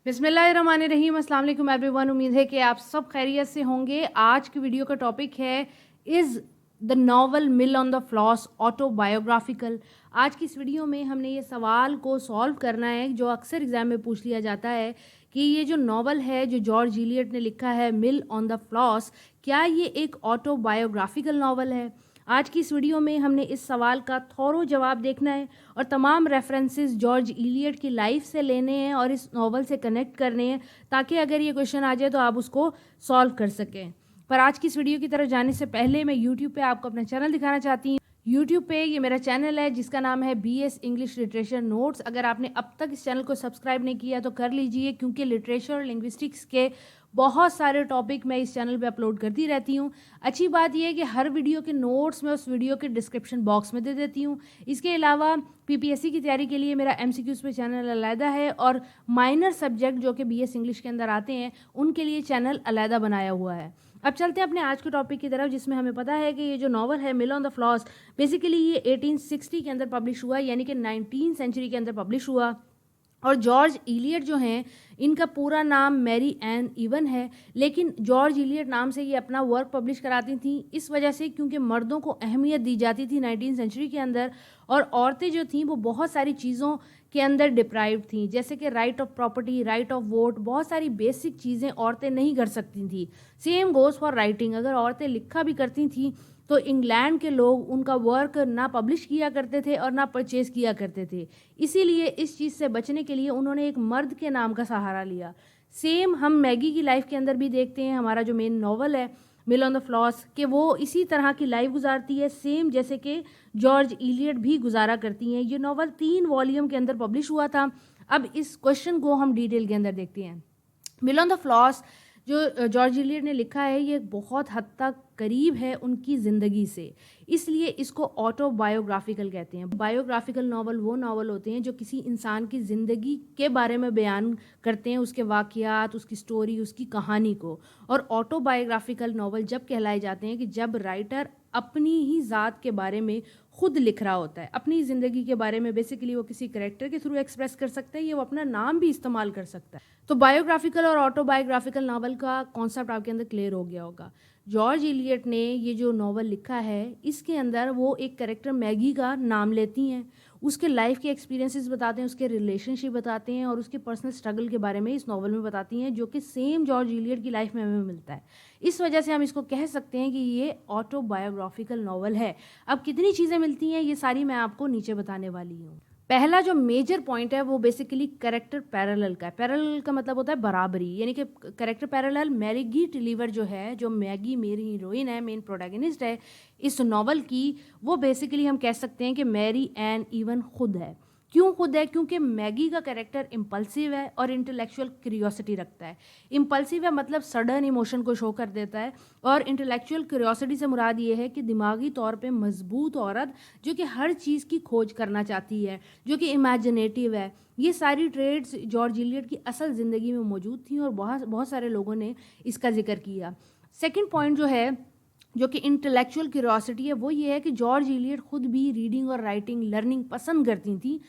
बिस्मिल्लाहिर्रहमानिर्रहीम। अस्सलाम वालेकुम एवरीवन। उम्मीद है कि आप सब खैरियत से होंगे। आज की वीडियो का टॉपिक है is the novel mill on the floss autobiographical. आज की इस वीडियो में हमने ये सवाल को सॉल्व करना है जो अक्सर एग्जाम में पूछ लिया जाता है कि ये जो नॉवल है जो जॉर्ज इलियट ने लिखा है मिल ऑन द फ्लॉस, क्या ये एक ऑटोबायोग्राफिकल नॉवल है। आज की इस वीडियो में हमने इस सवाल का थॉरो जवाब देखना है और तमाम रेफरेंसेस जॉर्ज इलियट की लाइफ से लेने हैं और इस नॉवल से कनेक्ट करने हैं ताकि अगर ये क्वेश्चन आ जाए तो आप उसको सॉल्व कर सकें। पर आज की इस वीडियो की तरफ जाने से पहले मैं यूट्यूब पे आपको अपना चैनल दिखाना चाहती हूँ। यूट्यूब पे ये मेरा चैनल है जिसका नाम है BS इंग्लिश लिटरेचर नोट्स। अगर आपने अब तक इस चैनल को सब्सक्राइब नहीं किया तो कर लीजिए, क्योंकि लिटरेचर और लिंग्विस्टिक्स के बहुत सारे टॉपिक मैं इस चैनल पे अपलोड करती रहती हूँ। अच्छी बात यह है कि हर वीडियो के नोट्स मैं उस वीडियो के डिस्क्रिप्शन बॉक्स में दे देती हूँ। इसके अलावा PPSC की तैयारी के लिए मेरा MCQs पे चैनल अलहदा है और माइनर सब्जेक्ट जो कि BS इंग्लिश के अंदर आते हैं उनके लिए चैनल अलहदा बनाया हुआ है। अब चलते हैं अपने आज के टॉपिक की तरफ, जिसमें हमें पता है कि ये जो नॉवल है मिल ऑन द फ्लॉस बेसिकली ये 1860 के अंदर पब्लिश हुआ, यानी कि 19th सेंचुरी के अंदर पब्लिश हुआ। और जॉर्ज इलियट जो हैं इनका पूरा नाम मैरी एन इवन है, लेकिन जॉर्ज इलियट नाम से ये अपना वर्क पब्लिश कराती थी इस वजह से क्योंकि मर्दों को अहमियत दी जाती थी 19th सेंचुरी के अंदर, और औरतें जो थीं वो बहुत सारी चीज़ों के अंदर डिप्राइव्ड थीं, जैसे कि right of property, right of vote, बहुत सारी बेसिक चीज़ें औरतें नहीं कर सकती थी। सेम गोज़ फॉर राइटिंग, अगर औरतें लिखा भी करती थी तो इंग्लैंड के लोग उनका वर्क ना पब्लिश किया करते थे और ना परचेज़ किया करते थे। इसीलिए इस चीज़ से बचने के लिए उन्होंने एक मर्द के नाम का सहारा लिया। सेम हम मैगी की लाइफ के अंदर भी देखते हैं, हमारा जो मेन नॉवल है मिल ऑन द फ्लॉस कि वो इसी तरह की लाइफ गुजारती है, सेम जैसे कि जॉर्ज इलियट भी गुजारा करती हैं। ये नॉवल 3 वॉल्यूम के अंदर पब्लिश हुआ था। अब इस क्वेश्चन को हम डिटेल के अंदर देखते हैं। मिल ऑन द फ्लॉस जो जॉर्ज इलियट ने लिखा है ये बहुत हद तक करीब है उनकी ज़िंदगी से, इसलिए इसको ऑटोबायोग्राफिकल कहते हैं। बायोग्राफिकल नावल वो नावल होते हैं जो किसी इंसान की ज़िंदगी के बारे में बयान करते हैं, उसके वाक़यात, उसकी स्टोरी, उसकी कहानी को। और ऑटोबायोग्राफिकल नावल जब कहलाए जाते हैं कि जब राइटर अपनी ही ज़ात के बारे में खुद लिख रहा होता है, अपनी ज़िंदगी के बारे में। बेसिकली वो किसी करेक्टर के थ्रू एक्सप्रेस कर सकता है या वो अपना नाम भी इस्तेमाल कर सकता है। तो बायोग्राफिकल और ऑटोबायोग्राफिकल नावल का कॉन्सेप्ट आपके अंदर क्लियर हो गया होगा। जॉर्ज इलियट ने ये जो नावल लिखा है इसके अंदर वो एक कैरेक्टर मैगी का नाम लेती हैं, उसके लाइफ के एक्सपीरियंसेस बताते हैं, उसके रिलेशनशिप बताते हैं और उसके पर्सनल स्ट्रगल के बारे में इस नावल में बताती हैं, जो कि सेम जॉर्ज इलियट की लाइफ में हमें मिलता है। इस वजह से हम इसको कह सकते हैं कि ये ऑटोबायोग्राफिकल नावल है। अब कितनी चीज़ें मिलती हैं ये सारी मैं आपको नीचे बताने वाली हूँ। पहला जो मेजर पॉइंट है वो बेसिकली करेक्टर पैरेलल का है। पैरेलल का मतलब होता है बराबरी, यानी कि करेक्टर पैरेलल मैगी टिलीवर जो है, जो मैगी मेरी हीरोइन है, मेन प्रोटैगनिस्ट है इस नॉवल की, वो बेसिकली हम कह सकते हैं कि मैरी एन इवन खुद है। क्यों खुद है? क्योंकि मैगी का कैरेक्टर इम्पल्सिव है और इंटेलेक्चुअल क्यूरियोसिटी रखता है। इम्पल्सिव है मतलब सडन इमोशन को शो कर देता है, और इंटेलेक्चुअल क्यूरियोसिटी से मुराद ये है कि दिमागी तौर पे मजबूत औरत जो कि हर चीज़ की खोज करना चाहती है, जो कि इमेजिनेटिव है। ये सारी ट्रेड्स जॉर्ज इलियट की असल ज़िंदगी में मौजूद थी और बहुत बहुत सारे लोगों ने इसका जिक्र किया। सेकेंड पॉइंट जो है, जो कि इंटेलेक्चुअल क्यूरियोसिटी है, वो ये है कि जॉर्ज इलियट खुद भी रीडिंग और राइटिंग लर्निंग पसंद करती थी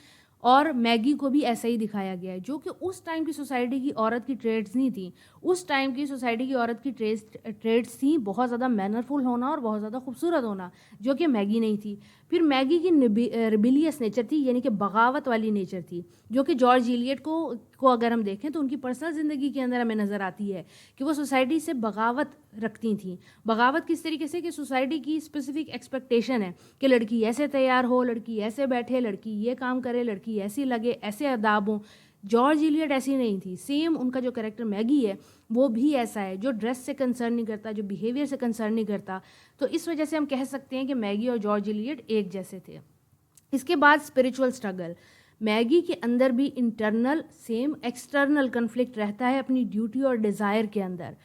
और मैगी को भी ऐसा ही दिखाया गया है, जो कि उस टाइम की सोसाइटी की औरत की ट्रेड्स नहीं थी। उस टाइम की सोसाइटी की औरत की ट्रेड्स थी बहुत ज़्यादा मैनरफुल होना और बहुत ज़्यादा खूबसूरत होना, जो कि मैगी नहीं थी। फिर मैगी की रिबिलियस नेचर थी, यानी कि बगावत वाली नेचर थी, जो कि जॉर्ज इलियट को अगर हम देखें तो उनकी पर्सनल ज़िंदगी के अंदर हमें नज़र आती है कि वो सोसाइटी से बगावत रखती थी। बगावत किस तरीके से कि सोसाइटी की स्पेसिफिक एक्सपेक्टेशन है कि लड़की ऐसे तैयार हो, लड़की ऐसे बैठे, लड़की ये काम करे, लड़की ऐसी लगे, ऐसे अदाब हों। जॉर्ज इलियट ऐसी नहीं थी। सेम उनका जो कैरेक्टर मैगी है वो भी ऐसा है, जो ड्रेस से कंसर्न नहीं करता, जो बिहेवियर से कंसर्न नहीं करता। तो इस वजह से हम कह सकते हैं कि मैगी और जॉर्ज इलियट एक जैसे थे। इसके बाद स्पिरिचुअल स्ट्रगल, मैगी के अंदर भी इंटरनल सेम एक्सटर्नल कन्फ्लिक्ट रहता है अपनी ड्यूटी और डिज़ायर के अंदर।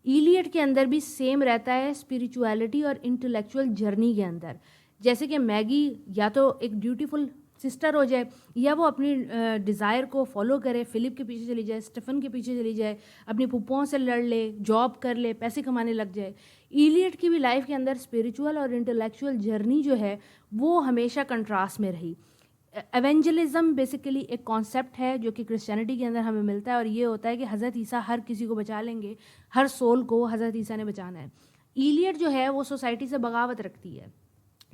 इलियट के अंदर भी सेम रहता है स्पिरिचुअलिटी और इंटेलेक्चुअल जर्नी के अंदर। जैसे कि मैगी या तो एक ड्यूटीफुल सिस्टर हो जाए या वो अपनी डिज़ायर को फॉलो करे, फिलिप के पीछे चली जाए, स्टीफन के पीछे चली जाए, अपनी फूफों से लड़ ले, जॉब कर ले, पैसे कमाने लग जाए। इलियट की भी लाइफ के अंदर स्पिरिचुअल और इंटेलेक्चुअल जर्नी जो है वो हमेशा कंट्रास्ट में रही। एवेंजलिज्म बेसिकली एक कॉन्सेप्ट है जो कि क्रिश्चियनिटी के अंदर हमें मिलता है, और ये होता है कि हज़रत ईसा हर किसी को बचा लेंगे, हर सोल को हज़रत ईसा ने बचाना है। इलियड जो है वो सोसाइटी से बगावत रखती है,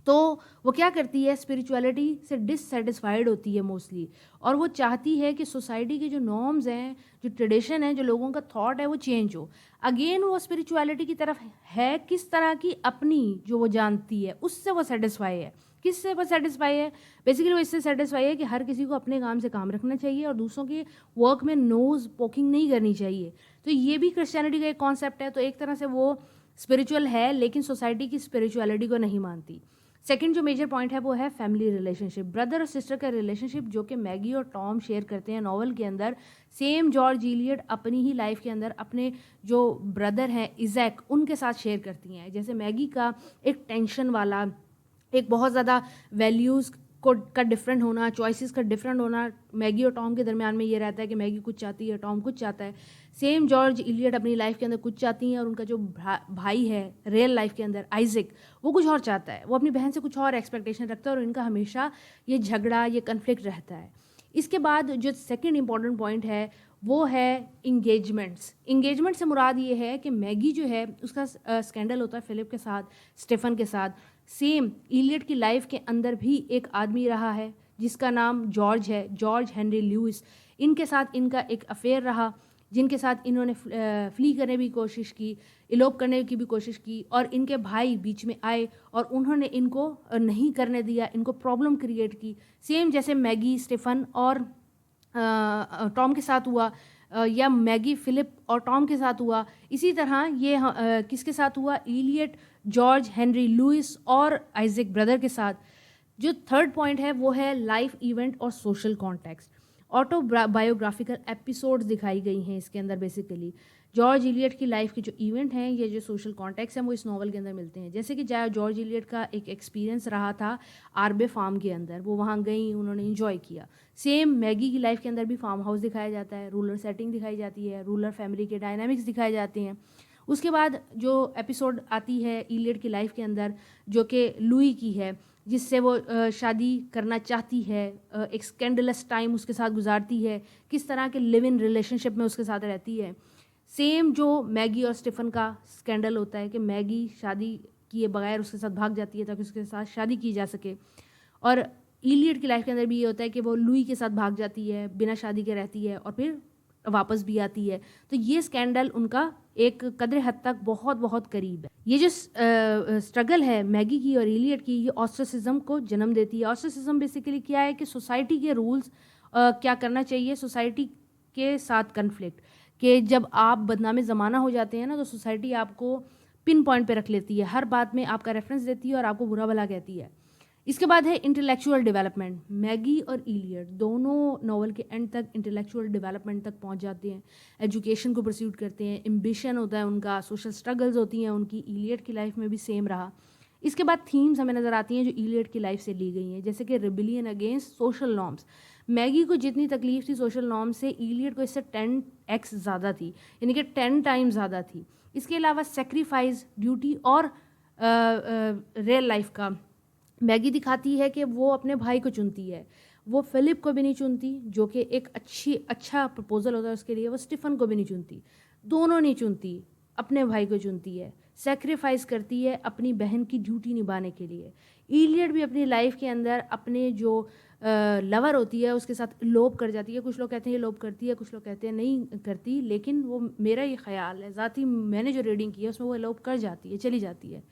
तो वो क्या करती है, स्पिरिचुअलिटी से डिससेटिस्फाइड होती है मोस्टली, और वो चाहती है कि सोसाइटी के जो नॉर्म्स हैं, जो ट्रेडिशन है, जो लोगों का थॉट है, वो चेंज हो। अगेन वो स्पिरिचुअलिटी की तरफ है किस तरह की, अपनी जो वो जानती है उससे वो सेटिस्फाई है। किससे वो सेटिस्फाई है? बेसिकली वो इससे सेटिस्फाई है कि हर किसी को अपने काम से काम रखना चाहिए और दूसरों के वर्क में नोज पोकिंग नहीं करनी चाहिए। तो ये भी क्रिश्चियनिटी का एक कॉन्सेप्ट है। तो एक तरह से वो स्पिरिचुअल है लेकिन सोसाइटी की स्पिरिचुअलिटी को नहीं मानती। सेकंड जो मेजर पॉइंट है वो है फैमिली रिलेशनशिप, ब्रदर और सिस्टर का रिलेशनशिप जो कि मैगी और टॉम शेयर करते हैं नॉवल के अंदर। सेम जॉर्ज इलियड अपनी ही लाइफ के अंदर अपने जो ब्रदर हैं इजैक, उनके साथ शेयर करती हैं। जैसे मैगी का एक टेंशन वाला, एक बहुत ज़्यादा वैल्यूज़ का डिफरेंट होना, चॉइसेस का डिफरेंट होना, मैगी और टॉम के दरमियान में ये रहता है कि मैगी कुछ चाहती है, टॉम कुछ चाहता है। सेम जॉर्ज इलियड अपनी लाइफ के अंदर कुछ चाहती हैं और उनका जो भाई है रियल लाइफ के अंदर आइजक, वो कुछ और चाहता है, वो अपनी बहन से कुछ और एक्सपेक्टेशन रखता है और इनका हमेशा ये झगड़ा, ये कन्फ्लिक्ट रहता है। इसके बाद जो सेकंड इंपॉर्टेंट पॉइंट है वो है इंगेजमेंट्स। इंगेजमेंट से मुराद ये है कि मैगी जो है उसका स्कैंडल होता है फिलिप के साथ, स्टेफन के साथ। सेम इलियड की लाइफ के अंदर भी एक आदमी रहा है जिसका नाम जॉर्ज है, जॉर्ज हेनरी लुइस। इनके साथ इनका एक अफेयर रहा, जिनके साथ इन्होंने फ्ली करने की कोशिश की, इलोप करने की भी कोशिश की, और इनके भाई बीच में आए और उन्होंने इनको नहीं करने दिया, इनको प्रॉब्लम क्रिएट की। सेम जैसे मैगी स्टेफन और टॉम के साथ हुआ, या मैगी फिलिप और टॉम के साथ हुआ, इसी तरह ये किसके साथ हुआ, इलियड, जॉर्ज हेनरी लुइस और आइजक ब्रदर के साथ। जो थर्ड पॉइंट है वो है लाइफ इवेंट और social context. Auto biographical episodes दिखाई गई हैं इसके अंदर। बेसिकली जॉर्ज इलियड की लाइफ के जो इवेंट हैं, ये जो सोशल कॉन्टेक्स्ट हैं, वो इस नॉवल के अंदर मिलते हैं। जैसे कि जॉर्ज इलियड का एक एक्सपीरियंस रहा था आर्बे फार्म के अंदर, वो वहाँ गई, उन्होंने इंजॉय किया। सेम मैगी की लाइफ के अंदर भी फार्म हाउस दिखाया जाता है, रूरल सेटिंग दिखाई जाती है, रूरल फैमिली के डायनामिक्स दिखाए जाते हैं। उसके बाद जो एपिसोड आती है इलियड की लाइफ के अंदर जो कि लुई की है, जिससे वो शादी करना चाहती है, एक स्कैंडलस टाइम उसके साथ गुजारती है, किस तरह के लिव इन रिलेशनशिप में उसके साथ रहती है। सेम जो मैगी और स्टीफन का स्कैंडल होता है कि मैगी शादी किए बगैर उसके साथ भाग जाती है ताकि उसके साथ शादी की जा सके, और इलियड की लाइफ के अंदर भी ये होता है कि वो लुई के साथ भाग जाती है, बिना शादी के रहती है और फिर वापस भी आती है। तो ये स्कैंडल उनका एक कदर हद तक बहुत बहुत करीब है। ये जो स्ट्रगल है मैगी की और इलियड की, ये ऑस्ट्रिसिज्म को जन्म देती है। ऑस्ट्रिसिज्म बेसिकली क्या है कि सोसाइटी के रूल्स क्या करना चाहिए, सोसाइटी के साथ कन्फ्लिक्ट, कि जब आप बदनामे ज़माना हो जाते हैं ना, तो सोसाइटी आपको पिन पॉइंट पे रख लेती है, हर बात में आपका रेफरेंस देती है और आपको बुरा भला कहती है। इसके बाद है इंटेलेक्चुअल डेवलपमेंट। मैगी और इलियड दोनों नॉवल के एंड तक इंटेलेक्चुअल डेवलपमेंट तक पहुंच जाते हैं, एजुकेशन को परस्यूट करते हैं, एम्बिशन होता है उनका, सोशल स्ट्रगल्स होती हैं उनकी। इलियड की लाइफ में भी सेम रहा। इसके बाद थीम्स हमें नज़र आती हैं जो इलियड की लाइफ से ली गई हैं, जैसे कि rebellion against social norms. Maggi को जितनी तकलीफ थी सोशल नॉर्म से, इलियड को इससे 10x ज़्यादा थी, यानी कि 10 टाइम्स ज़्यादा थी। इसके अलावा सेक्रीफाइस, ड्यूटी और रियल लाइफ का मैगी दिखाती है कि वो अपने भाई को चुनती है, वो फिलिप को भी नहीं चुनती जो कि एक अच्छा प्रपोजल होता है उसके लिए, वो स्टीफन को भी नहीं चुनती, दोनों नहीं चुनती, अपने भाई को चुनती है, सेक्रीफाइस करती है अपनी बहन की ड्यूटी निभाने के लिए। इलियड भी अपनी लाइफ के अंदर अपने जो लवर होती है उसके साथ इलोप कर जाती है। कुछ लोग कहते हैं इलोप करती है, कुछ लोग कहते हैं नहीं करती, लेकिन वो मेरा ये ख्याल है, ज़ाती मैंने जो रीडिंग की है उसमें वो इलोप कर जाती है, चली जाती है,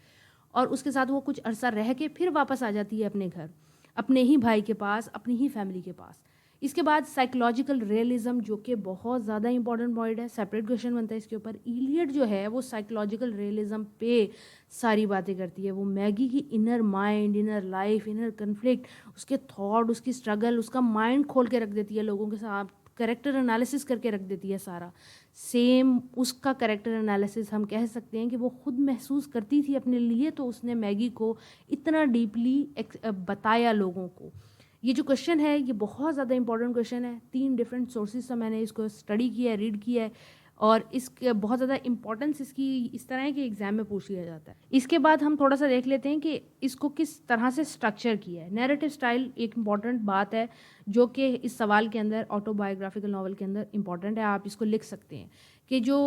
और उसके साथ वो कुछ अरसा रह के फिर वापस आ जाती है अपने घर, अपने ही भाई के पास, अपनी ही फैमिली के पास। इसके बाद साइकोलॉजिकल रियलिज्म जो कि बहुत ज़्यादा इंपॉर्टेंट पॉइंट है, सेपरेट क्वेश्चन बनता है इसके ऊपर। इलियड जो है वो साइकोलॉजिकल रियलिज्म पे सारी बातें करती है। वो मैगी की inner mind, inner life, inner conflict, उसके थॉट, उसकी स्ट्रगल, उसका माइंड खोल के रख देती है लोगों के साथ, कैरेक्टर एनालिसिस करके रख देती है सारा। सेम उसका कैरेक्टर एनालिसिस हम कह सकते हैं कि वो खुद महसूस करती थी अपने लिए, तो उसने मैगी को इतना डीपली बताया लोगों को। ये जो क्वेश्चन है ये बहुत ज़्यादा इंपॉर्टेंट क्वेश्चन है। 3 डिफरेंट सोर्सेज से मैंने इसको स्टडी किया है, रीड किया है, और इसके बहुत ज़्यादा इंपॉर्टेंस इसकी इस तरह है कि एग्जाम में पूछ लिया जाता है। इसके बाद हम थोड़ा सा देख लेते हैं कि इसको किस तरह से स्ट्रक्चर किया है। नैरेटिव स्टाइल एक इम्पॉर्टेंट बात है जो कि इस सवाल के अंदर, ऑटोबायोग्राफिकल नॉवल के अंदर इम्पॉर्टेंट है। आप इसको लिख सकते हैं कि जो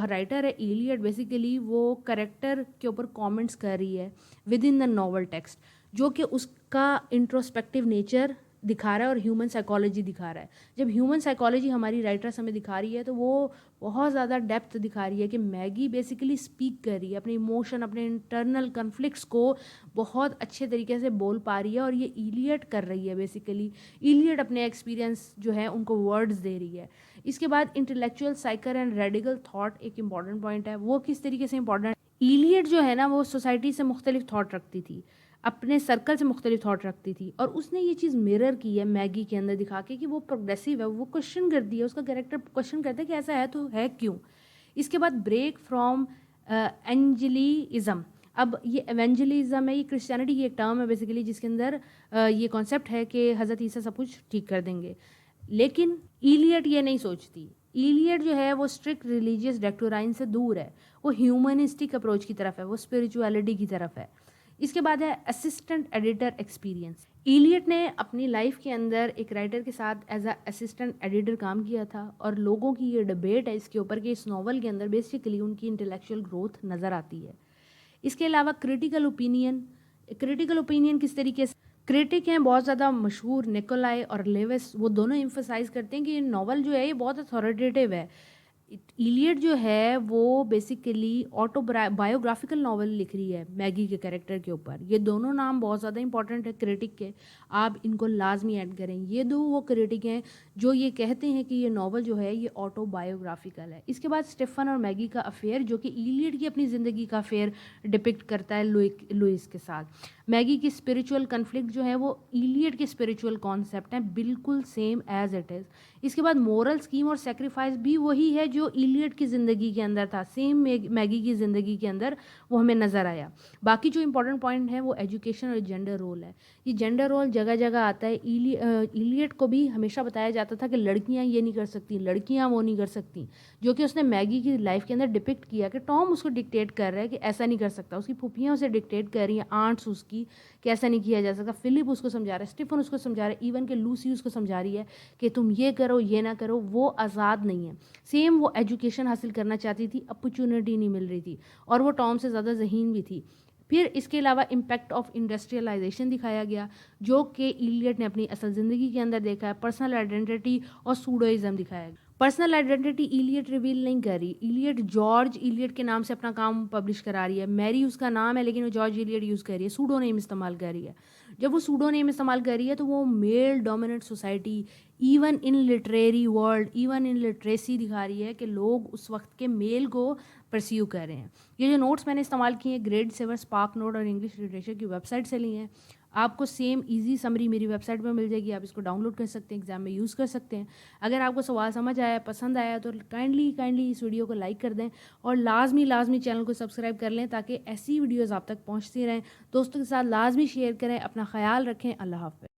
राइटर है इलियड, बेसिकली वो करेक्टर के ऊपर कमेंट्स कर रही है with in the novel text, जो कि उसका इंट्रोस्पेक्टिव नेचर दिखा रहा है और ह्यूमन साइकोलॉजी दिखा रहा है। जब ह्यूमन साइकोलॉजी हमारी राइटर्स हमें दिखा रही है तो वो बहुत ज़्यादा डेप्थ दिखा रही है कि मैगी बेसिकली स्पीक कर रही है, अपने इमोशन, अपने इंटरनल कन्फ्लिक्ट्स को बहुत अच्छे तरीके से बोल पा रही है, और ये इलियड कर रही है। बेसिकली इलियड अपने एक्सपीरियंस जो है उनको वर्ड्स दे रही है। इसके बाद इंटेलेक्चुअल साइकर एंड रेडिकल थॉट एक इंपॉर्टेंट पॉइंट है। वो किस तरीके से इंपॉर्टेंट, इलियड जो है ना वो सोसाइटी से मुख्तलिफ थॉट रखती थी, अपने सर्कल से मुख्तलिफ थॉट रखती थी, और उसने ये चीज़ मिरर की है मैगी के अंदर दिखा के कि वो प्रोग्रेसिव है, वो क्वेश्चन करती है, उसका कैरेक्टर क्वेश्चन करता है कि ऐसा है तो है क्यों। इसके बाद ब्रेक फ्रॉम एंजलिज्म। अब ये एवेंजलिज्म है, ये क्रिश्चियनिटी की एक टर्म है बेसिकली, जिसके अंदर ये कॉन्सेप्ट है कि हज़रत ईसा सब कुछ ठीक कर देंगे। लेकिन इलियड ये नहीं सोचती। इलियड जो है वो स्ट्रिक्ट रिलीजियस डॉक्ट्राइन से दूर है, वो ह्यूमनिस्टिक अप्रोच की तरफ है, वो स्पिरिचुअलिटी की तरफ है। इसके बाद है असिस्टेंट एडिटर एक्सपीरियंस। इलियट ने अपनी लाइफ के अंदर एक राइटर के साथ एज अ असिस्टेंट एडिटर काम किया था, और लोगों की ये डिबेट है इसके ऊपर कि इस नॉवल के अंदर बेसिकली उनकी इंटेलेक्चुअल ग्रोथ नज़र आती है। इसके अलावा क्रिटिकल ओपिनियन किस तरीके से, क्रिटिक हैं बहुत ज़्यादा मशहूर, निकोलाई और लेविस, वो दोनों एम्फसाइज करते हैं कि ये नॉवल जो है ये बहुत अथॉरिटेटिव है। इलियड जो है वो बेसिकली ऑटोबायोग्राफिकल नॉवल लिख रही है मैगी के कैरेक्टर के ऊपर। ये दोनों नाम बहुत ज़्यादा इंपॉर्टेंट है क्रिटिक के, आप इनको लाजमी ऐड करें। ये दो वो क्रिटिक हैं जो ये कहते हैं कि ये नॉवल जो है ये ऑटोबायोग्राफिकल है। इसके बाद स्टीफन और मैगी का अफेयर, जो कि इलियड की अपनी ज़िंदगी का अफेयर डिपिक्ट करता है लुइस के साथ। मैगी की स्पिरिचुअल कन्फ्लिक्ट जो है वो इलियड के स्पिरिचुअल कॉन्सेप्ट हैं, बिल्कुल सेम एज इट इज़। इसके बाद मोरल स्कीम और सेक्रीफाइस भी वही है जो इलियड की ज़िंदगी के अंदर था, सेम मैगी की ज़िंदगी के अंदर वो हमें नज़र आया। बाकी जो इंपॉर्टेंट पॉइंट है वो एजुकेशन और जेंडर रोल है। ये जेंडर रोल जगह जगह आता है। इलियड को भी हमेशा बताया जाता था कि लड़कियां ये नहीं कर सकती, लड़कियां वो नहीं कर सकती, जो कि उसने मैगी की लाइफ के अंदर डिपिक्ट किया कि टॉम उसको डिक्टेट कर रहा है कि ऐसा नहीं कर सकता, उसकी फूफियाँ उसे डिक्टेट कर रही हैं, आंट्स उसकी, कि ऐसा नहीं किया जा सकता। फिलिप उसको समझा रहा है, स्टीफन उसको समझा रहा है, इवन कि लूसी उसको समझा रही है कि तुम ये करो ये ना करो। वो आज़ाद नहीं है। सेम वो एजुकेशन हासिल करना चाहती थी, अपॉर्चुनिटी नहीं मिल रही थी, और वो टॉम से ज़्यादा ज़हीन भी थी। फिर इसके अलावा इम्पैक्ट ऑफ इंडस्ट्रियलाइजेशन दिखाया गया, जो कि इलियड ने अपनी असल ज़िंदगी के अंदर देखा है। पर्सनल आइडेंटिटी और सूडोइज्म दिखाया गया। पर्सनल आइडेंटिटी इलियड रिवील नहीं कर रही। इलियड जॉर्ज इलियड के नाम से अपना काम पब्लिश करा रही है। मैरी उसका नाम है लेकिन वो जॉर्ज इलियड यूज़ कर रही है, सूडो नेम इस्तेमाल कर रही है। जब वो सूडो नेम इस्तेमाल कर रही है तो वो male dominant society, even in literary world, even in literacy दिखा रही है कि लोग उस वक्त के मेल को परस्यू कर रहे हैं। ये जो नोट्स मैंने इस्तेमाल किए हैं ग्रेड 7 स्पार्क नोट और इंग्लिश लिटरेचर की वेबसाइट से लिए हैं। आपको सेम इजी समरी मेरी वेबसाइट पर मिल जाएगी, आप इसको डाउनलोड कर सकते हैं, एग्जाम में यूज़ कर सकते हैं। अगर आपको सवाल समझ आया, पसंद आया तो काइंडली इस वीडियो को लाइक कर दें, और लाजमी चैनल को सब्सक्राइब कर लें ताकि ऐसी वीडियोज़ आप तक पहुँचती रहें। दोस्तों के साथ लाजमी शेयर करें। अपना ख्याल रखें। अल्लाह हाफ़िज़।